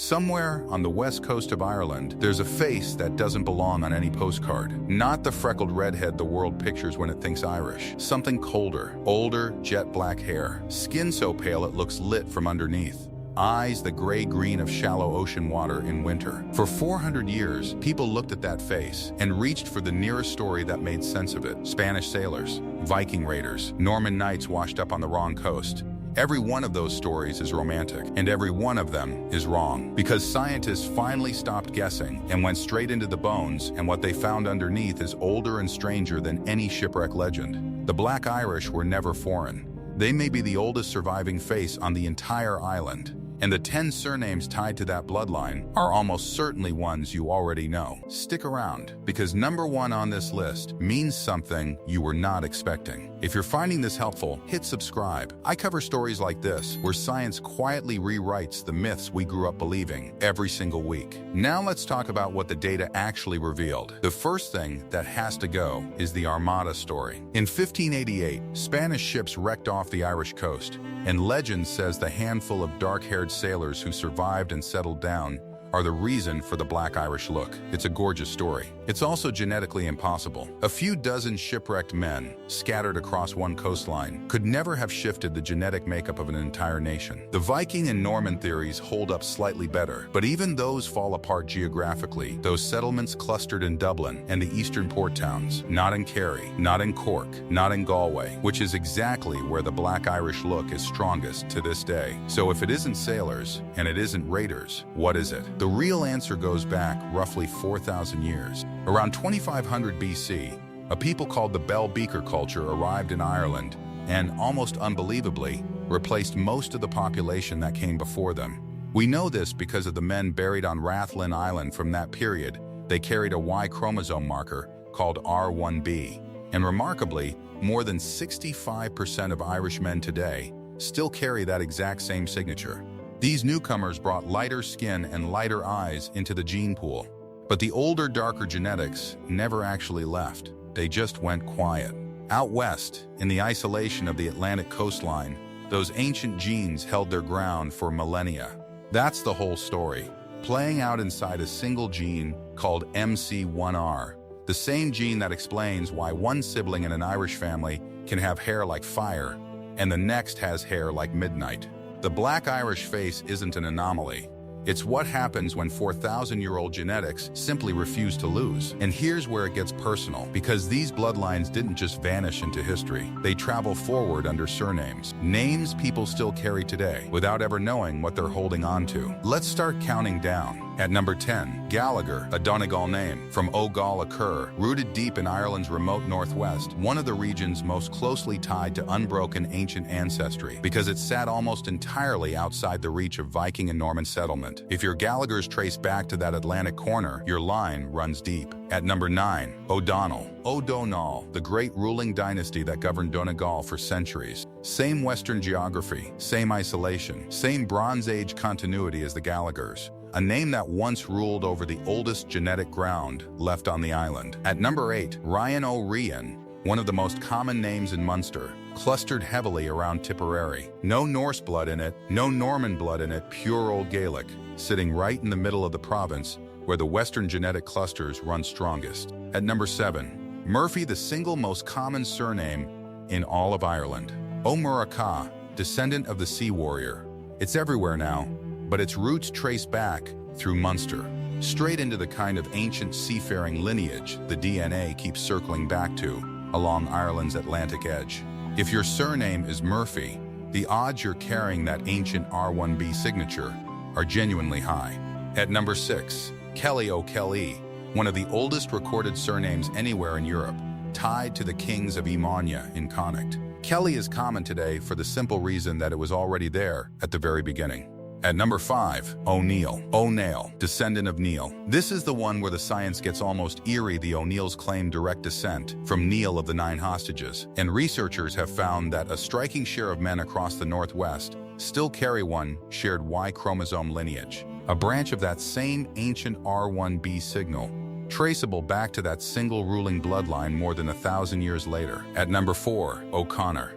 Somewhere on the west coast of Ireland, there's a face that doesn't belong on any postcard. Not the freckled redhead the world pictures when it thinks Irish. Something colder, older, jet black hair. Skin so pale it looks lit from underneath. Eyes the gray-green of shallow ocean water in winter. For 400 years, people looked at that face and reached for the nearest story that made sense of it. Spanish sailors, Viking raiders, Norman knights washed up on the wrong coast. Every one of those stories is romantic, and every one of them is wrong. Because scientists finally stopped guessing and went straight into the bones, and what they found underneath is older and stranger than any shipwreck legend. The Black Irish were never foreign. They may be the oldest surviving face on the entire island. And the 10 surnames tied to that bloodline are almost certainly ones you already know. Stick around, because number 1 on this list means something you were not expecting. If you're finding this helpful, hit subscribe. I cover stories like this, where science quietly rewrites the myths we grew up believing every single week. Now let's talk about what the data actually revealed. The first thing that has to go is the Armada story. In 1588, Spanish ships wrecked off the Irish coast, and legend says the handful of dark-haired sailors who survived and settled down are the reason for the Black Irish look. It's a gorgeous story. It's also genetically impossible. A few dozen shipwrecked men, scattered across one coastline, could never have shifted the genetic makeup of an entire nation. The Viking and Norman theories hold up slightly better, but even those fall apart geographically. Those settlements clustered in Dublin and the eastern port towns, not in Kerry, not in Cork, not in Galway, which is exactly where the Black Irish look is strongest to this day. So if it isn't sailors, and it isn't raiders, what is it? The real answer goes back roughly 4,000 years. Around 2500 BC, a people called the Bell Beaker culture arrived in Ireland and, almost unbelievably, replaced most of the population that came before them. We know this because of the men buried on Rathlin Island from that period. They carried a Y chromosome marker called R1b. And remarkably, more than 65% of Irish men today still carry that exact same signature. These newcomers brought lighter skin and lighter eyes into the gene pool. But the older, darker genetics never actually left. They just went quiet. Out west, in the isolation of the Atlantic coastline, those ancient genes held their ground for millennia. That's the whole story, playing out inside a single gene called MC1R, the same gene that explains why one sibling in an Irish family can have hair like fire and the next has hair like midnight. The Black Irish face isn't an anomaly. It's what happens when 4,000-year-old genetics simply refuse to lose. And here's where it gets personal, because these bloodlines didn't just vanish into history. They travel forward under surnames, names people still carry today, without ever knowing what they're holding on to. Let's start counting down. At number 10, Gallagher, a Donegal name, from Ogal a Cur, rooted deep in Ireland's remote northwest, one of the regions most closely tied to unbroken ancient ancestry, because it sat almost entirely outside the reach of Viking and Norman settlement. If your Gallaghers trace back to that Atlantic corner, your line runs deep. At number 9, O'Donnell, the great ruling dynasty that governed Donegal for centuries. Same Western geography, same isolation, same Bronze Age continuity as the Gallaghers. A name that once ruled over the oldest genetic ground left on the island. At number 8, Ryan O'Rian, one of the most common names in Munster, clustered heavily around Tipperary. No Norse blood in it, no Norman blood in it, pure Old Gaelic, sitting right in the middle of the province where the Western genetic clusters run strongest. At number 7, Murphy, the single most common surname in all of Ireland. O'Muircheartaigh, descendant of the sea warrior. It's everywhere now, but its roots trace back through Munster, straight into the kind of ancient seafaring lineage the DNA keeps circling back to along Ireland's Atlantic edge. If your surname is Murphy, the odds you're carrying that ancient R1b signature are genuinely high. At number 6, Kelly O'Kelly, one of the oldest recorded surnames anywhere in Europe, tied to the kings of Emania in Connacht. Kelly is common today for the simple reason that it was already there at the very beginning. At number 5, O'Neill, descendant of Neil. This is the one where the science gets almost eerie. The O'Neills claim direct descent from Neil of the 9 hostages, and researchers have found that a striking share of men across the Northwest still carry one shared Y chromosome lineage, a branch of that same ancient R1b signal, traceable back to that single ruling bloodline more than 1,000 years later. At number 4, O'Connor,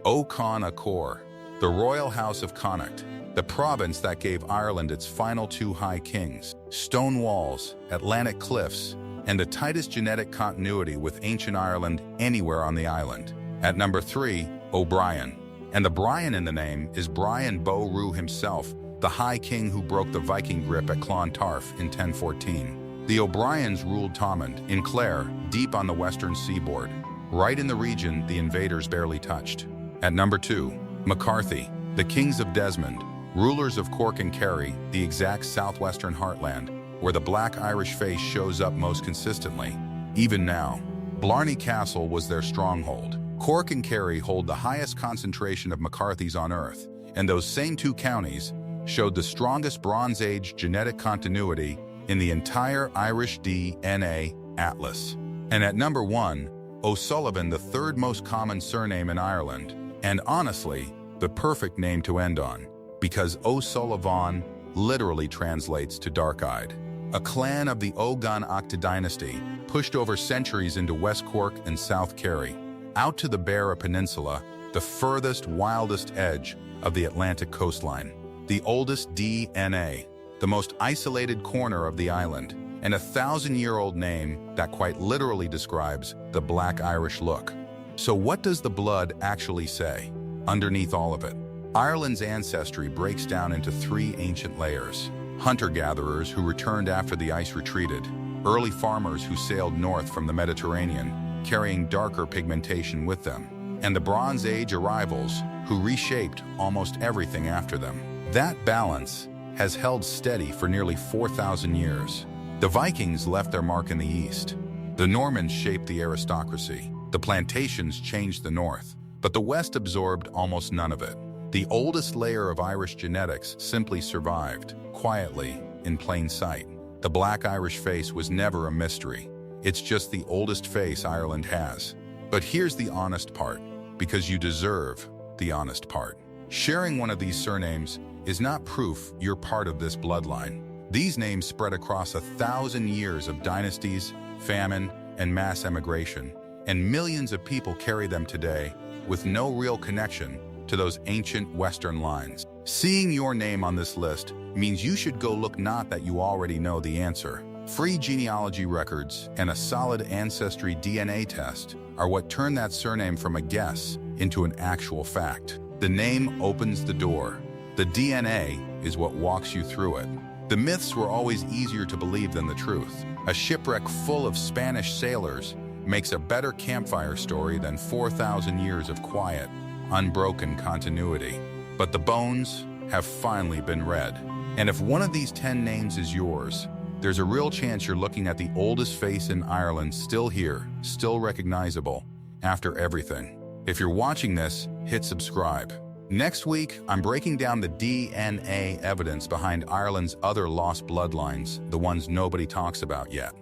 the royal house of Connacht. the province that gave Ireland its final two high kings, stone walls, Atlantic cliffs, and the tightest genetic continuity with ancient Ireland anywhere on the island. At number 3, O'Brien. And the Brian in the name is Brian Bow Rue himself, the High King who broke the Viking grip at Clontarf in 1014. The O'Briens ruled Thomond, in Clare, deep on the western seaboard, right in the region the invaders barely touched. At number 2, McCarthy, the kings of Desmond, rulers of Cork and Kerry, the exact southwestern heartland, where the Black Irish face shows up most consistently. Even now, Blarney Castle was their stronghold. Cork and Kerry hold the highest concentration of McCarthys on Earth, and those same two counties showed the strongest Bronze Age genetic continuity in the entire Irish DNA atlas. And at number 1, O'Sullivan, the third most common surname in Ireland, and honestly, the perfect name to end on, because O'Sullivan literally translates to dark-eyed. A clan of the Ogun-Achta dynasty pushed over centuries into West Cork and South Kerry, out to the Beara Peninsula, the furthest, wildest edge of the Atlantic coastline. The oldest DNA, the most isolated corner of the island, and a 1,000-year-old name that quite literally describes the Black Irish look. So what does the blood actually say? Underneath all of it, Ireland's ancestry breaks down into 3 ancient layers. Hunter-gatherers who returned after the ice retreated, early farmers who sailed north from the Mediterranean, carrying darker pigmentation with them, and the Bronze Age arrivals who reshaped almost everything after them. That balance has held steady for nearly 4,000 years. The Vikings left their mark in the east. The Normans shaped the aristocracy. The plantations changed the north, but the west absorbed almost none of it. The oldest layer of Irish genetics simply survived, quietly, in plain sight. The Black Irish face was never a mystery. It's just the oldest face Ireland has. But here's the honest part, because you deserve the honest part. Sharing one of these surnames is not proof you're part of this bloodline. These names spread across 1,000 years of dynasties, famine, and mass emigration, and millions of people carry them today with no real connection to those ancient Western lines. Seeing your name on this list means you should go look, not that you already know the answer. Free genealogy records and a solid ancestry DNA test are what turn that surname from a guess into an actual fact. The name opens the door. The DNA is what walks you through it. The myths were always easier to believe than the truth. A shipwreck full of Spanish sailors makes a better campfire story than 4,000 years of quiet, unbroken continuity. But the bones have finally been read. And if one of these 10 names is yours, there's a real chance you're looking at the oldest face in Ireland, still here, still recognizable, after everything. If you're watching this, hit subscribe. Next week, I'm breaking down the DNA evidence behind Ireland's other lost bloodlines, the ones nobody talks about yet.